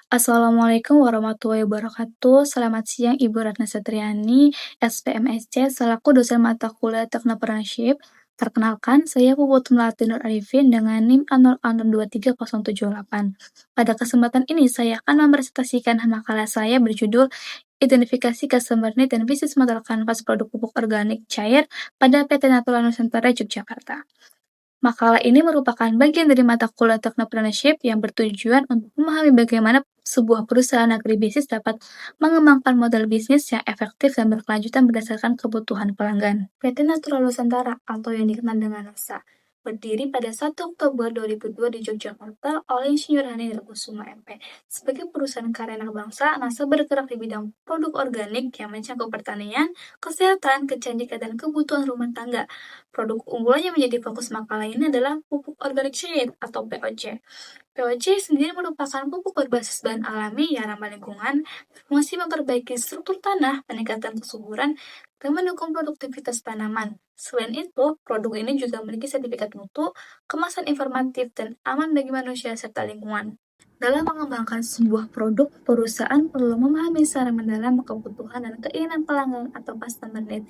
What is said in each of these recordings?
Assalamualaikum warahmatullahi wabarakatuh. Selamat siang Ibu Ratna Satriani, SPMSC, selaku dosen mata kuliah Technopreneurship. Perkenalkan, saya Puput Melati Nur Arifin dengan NIM A0623078. Pada kesempatan ini, saya akan mempresentasikan makalah saya berjudul Identifikasi Customer Need dan Bisnis Model Kanvas Produk Pupuk Organik Cair pada PT Natura Nusantara Yogyakarta. Makalah ini merupakan bagian dari mata kuliah Technopreneurship yang bertujuan untuk memahami bagaimana sebuah perusahaan agribisnis dapat mengembangkan model bisnis yang efektif dan berkelanjutan berdasarkan kebutuhan pelanggan. PT Natura Nusantara atau yang dikenal dengan NASA berdiri pada 1 Oktober 2002 di Yogyakarta oleh Insinyur Hani Kusuma MP. Sebagai perusahaan karya anak bangsa, NASA bergerak di bidang produk organik yang mencakup pertanian, kesehatan, kecantikan, dan kebutuhan rumah tangga. Produk unggulan yang menjadi fokus makalah ini adalah pupuk organik cair atau POC. POC sendiri merupakan pupuk berbasis bahan alami yang ramah lingkungan, berfungsi memperbaiki struktur tanah, meningkatkan kesuburan, dan mendukung produktivitas tanaman. Selain itu, produk ini juga memiliki sertifikat mutu, kemasan informatif, dan aman bagi manusia serta lingkungan. Dalam mengembangkan sebuah produk, perusahaan perlu memahami secara mendalam kebutuhan dan keinginan pelanggan atau customer need.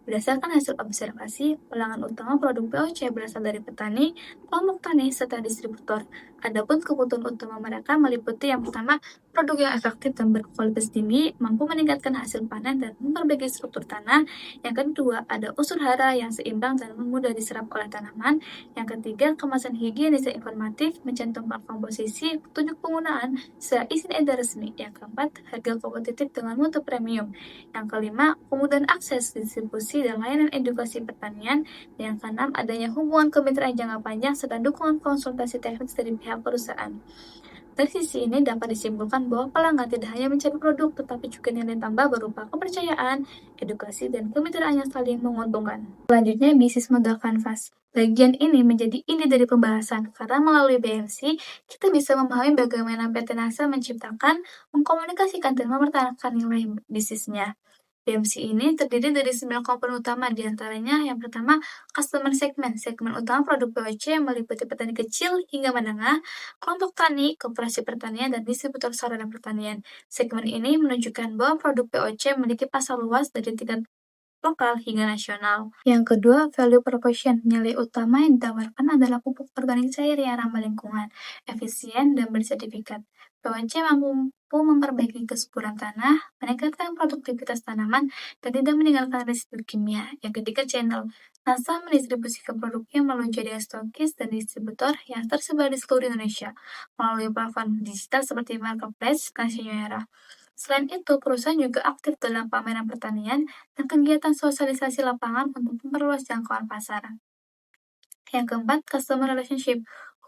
Berdasarkan hasil observasi, pelanggan utama produk POC berasal dari petani, kelompok tani, serta distributor. Adapun kebutuhan utama mereka meliputi yang pertama, produk yang efektif dan berkualitas tinggi, mampu meningkatkan hasil panen dan memperbaiki struktur tanah. Yang kedua, ada unsur hara yang seimbang dan mudah diserap oleh tanaman. Yang ketiga, kemasan higienis dan informatif, mencantumkan komposisi, petunjuk penggunaan, serta izin edar resmi. Yang keempat, harga kompetitif dengan mutu premium. Yang kelima, kemudahan akses distribusi dan layanan edukasi pertanian. Dan yang keenam, adanya hubungan kemitraan jangka panjang serta dukungan konsultasi teknis dari pihak perusahaan. Dari sisi ini dapat disimpulkan bahwa pelanggan tidak hanya mencari produk, tetapi juga nilai tambah berupa kepercayaan, edukasi, dan kemitraan yang saling menguntungkan. Selanjutnya, bisnis model kanvas. Bagian ini menjadi inti dari pembahasan, karena melalui BMC, kita bisa memahami bagaimana PT NASA menciptakan, mengkomunikasikan, dan mempertahankan nilai bisnisnya. BMC ini terdiri dari 9 komponen utama, diantaranya yang pertama, customer segment. Segmen utama produk POC yang meliputi petani kecil hingga menengah, kelompok tani, koperasi pertanian, dan distributor sarana pertanian. Segmen ini menunjukkan bahwa produk POC memiliki pasar luas dari tingkat lokal hingga nasional. Yang kedua, value proposition. Nilai utama yang ditawarkan adalah pupuk organik cair yang ramah lingkungan, efisien, dan bersertifikat. POC mampu memperbaiki kesuburan tanah, meningkatkan produktivitas tanaman, dan tidak meninggalkan residu kimia. Yang ketiga, channel. NASA mendistribusikan produknya melalui jaringan stokis dan distributor yang tersebar di seluruh Indonesia melalui platform digital seperti Marketplace, Kansinyera. Selain itu, perusahaan juga aktif dalam pameran pertanian dan kegiatan sosialisasi lapangan untuk memperluas jangkauan pasar. Yang keempat, customer relationship.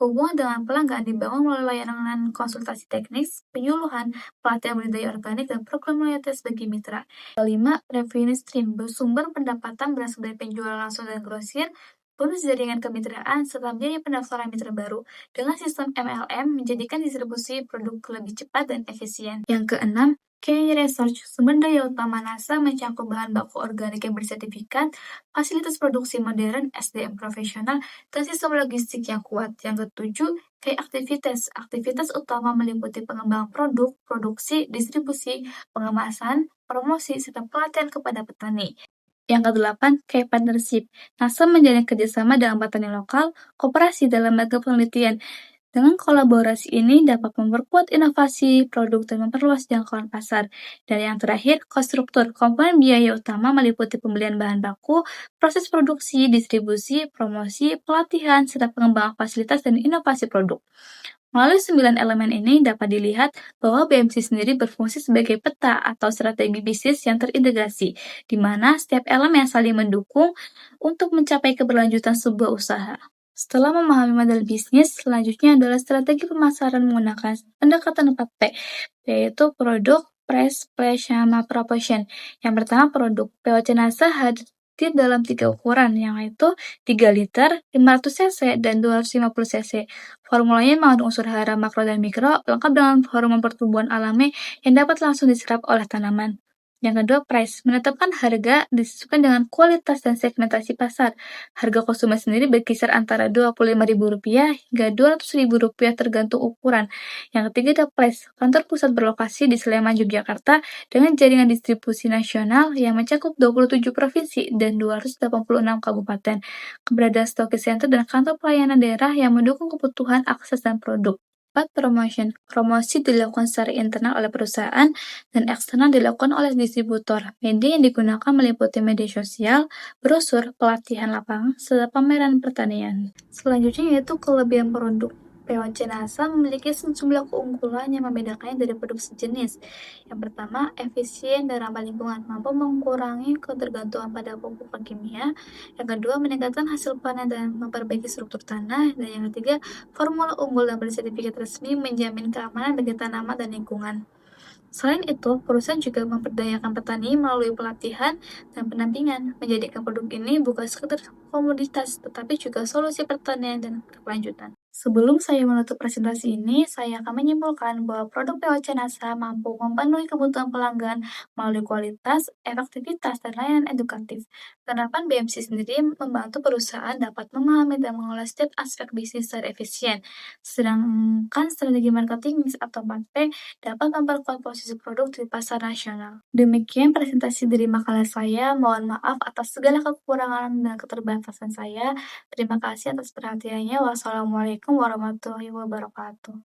Hubungan dengan pelanggan dibangun melalui layanan konsultasi teknis, penyuluhan, pelatihan budidaya organik, dan program loyalitas bagi mitra. Kelima, revenue stream. Bersumber pendapatan berasal dari penjualan langsung dan grosir, bonus jaringan kemitraan, serta biaya pendaftaran mitra baru. Dengan sistem MLM, menjadikan distribusi produk lebih cepat dan efisien. Yang keenam, key research. Sumber daya utama NASA mencakup bahan baku organik yang bersertifikat, fasilitas produksi modern, SDM profesional, dan sistem logistik yang kuat. Yang ketujuh, kayak aktivitas. Aktivitas utama meliputi pengembangan produk, produksi, distribusi, pengemasan, promosi, serta pelatihan kepada petani. Yang kedelapan, kayak partnership. NASA menjalin kerjasama dengan petani lokal, koperasi dalam lembaga penelitian. Dengan kolaborasi ini dapat memperkuat inovasi produk dan memperluas jangkauan pasar. Dan yang terakhir, konstruktur. Komponen biaya utama meliputi pembelian bahan baku, proses produksi, distribusi, promosi, pelatihan, serta pengembangan fasilitas dan inovasi produk. Melalui 9 elemen ini dapat dilihat bahwa BMC sendiri berfungsi sebagai peta atau strategi bisnis yang terintegrasi, di mana setiap elemen saling mendukung untuk mencapai keberlanjutan sebuah usaha. Setelah memahami model bisnis, selanjutnya adalah strategi pemasaran menggunakan pendekatan 4P, yaitu produk, price, place, sama proportion. Yang pertama produk. POC NASA hadir dalam 3 ukuran, yaitu 3 liter, 500 cc, dan 250 cc. Formulanya mengandung unsur hara makro dan mikro, lengkap dengan hormon pertumbuhan alami yang dapat langsung diserap oleh tanaman. Yang kedua, price. Menetapkan harga disesuaikan dengan kualitas dan segmentasi pasar. Harga konsumen sendiri berkisar antara Rp25.000 hingga Rp200.000 tergantung ukuran. Yang ketiga ada place. Kantor pusat berlokasi di Sleman, Yogyakarta dengan jaringan distribusi nasional yang mencakup 27 provinsi dan 286 kabupaten. Keberadaan stokis center dan kantor pelayanan daerah yang mendukung kebutuhan akses dan produk. 4. Promotion. Promosi dilakukan secara internal oleh perusahaan dan eksternal dilakukan oleh distributor. Media yang digunakan meliputi media sosial, brosur, pelatihan lapangan, serta pameran pertanian. Selanjutnya yaitu kelebihan produk. POC NASA memiliki sejumlah keunggulan yang membedakannya dari produk sejenis. Yang pertama, efisien dan ramah lingkungan, mampu mengurangi ketergantungan pada pupuk kimia. Yang kedua, meningkatkan hasil panen dan memperbaiki struktur tanah. Dan yang ketiga, formula unggul dan bersertifikat resmi menjamin keamanan bagi tanaman dan lingkungan. Selain itu, perusahaan juga memperdayakan petani melalui pelatihan dan pendampingan, menjadikan produk ini bukan sekedar komoditas, tetapi juga solusi pertanian dan kelanjutan. Sebelum saya menutup presentasi ini, saya akan menyimpulkan bahwa produk POC NASA mampu memenuhi kebutuhan pelanggan melalui kualitas, efektivitas, dan layanan edukatif. Penerapan BMC sendiri membantu perusahaan dapat memahami dan mengolah setiap aspek bisnis secara efisien, sedangkan strategi marketing atau 4P dapat memperkuat posisi produk di pasar nasional. Demikian presentasi dari makalah saya. Mohon maaf atas segala kekurangan dan keterbatasan saya. Terima kasih atas perhatiannya. Wassalamualaikum warahmatullahi wabarakatuh.